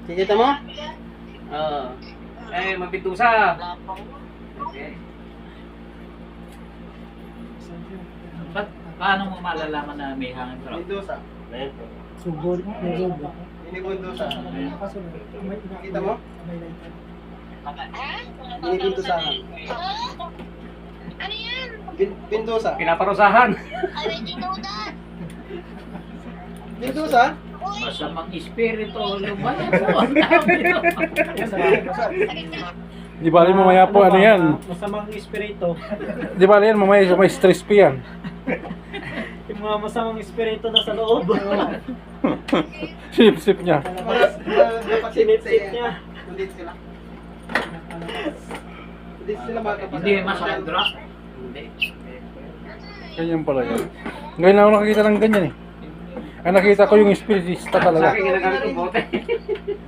Kikita mo? Oo. Mapintusa. Okay. Paano mo malalaman na may hangin truck? Mendoza. Sugod, Mendoza. Ini Mendoza. Kaso may Kita mo? may lighter. Ini Mendoza. Ano yan? Mendoza. Pinaparusahan. Ay, may tinudan. Mendoza? Masamang espiritu, lumayan po. Ang dami ito. Di bali mamaya po ano yan. Masamang espiritu. Di bali yan mamaya may stress pa yan. Yung mga masamang espiritu na sa loob. Sip-sip niya. Sinip-sip niya. Ulit sila. Ulit sila mga kapatid. Hindi masakit truck. Hindi. Ganyan pala yan. Ngayon ako nakakita ng ganyan eh. Ang nakita ko yung spiritista Sa talaga. akin ginagamit ko bote.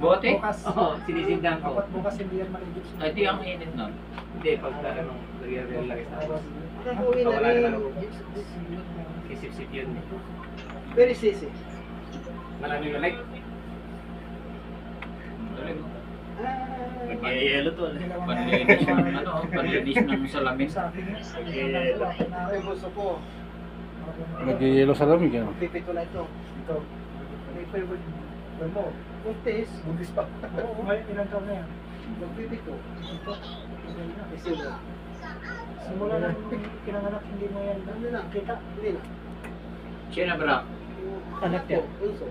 Bote? Bukas. Oo, sinisindan ko. Dapat bukas hindi yan maligid. Ay, ito yung init nun. Hindi, pag nag-relax na ako. Nakauwi na Wala naman ako. rin. Isip-sip yun. Very sisi. Malamig na like. Nag-yelo to. Panlinis ng ano, panlinis ng salamin. Sabi niya, Ay, gusto ko. Nag-yelo sa lamig ano. Pipito na ito. Ito. May favorite. Alam mo, buntis. Buntis pa. Oo, may ilang taon na yan. Magpipito. Ito. Kasi mo. Simula na pinanganak, hindi mo yan Ano na? kita. Hindi na. Sino bro? Anak niya. Unso.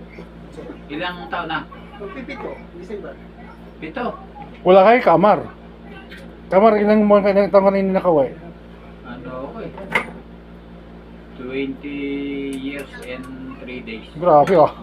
Ilang taon na? Magpipito. December. 7. Wala kayo kamar. Kamar ilang buwan ka ilang taon ka na nakaway. Ano ako eh. 20 years and 3 days. Grabe ah.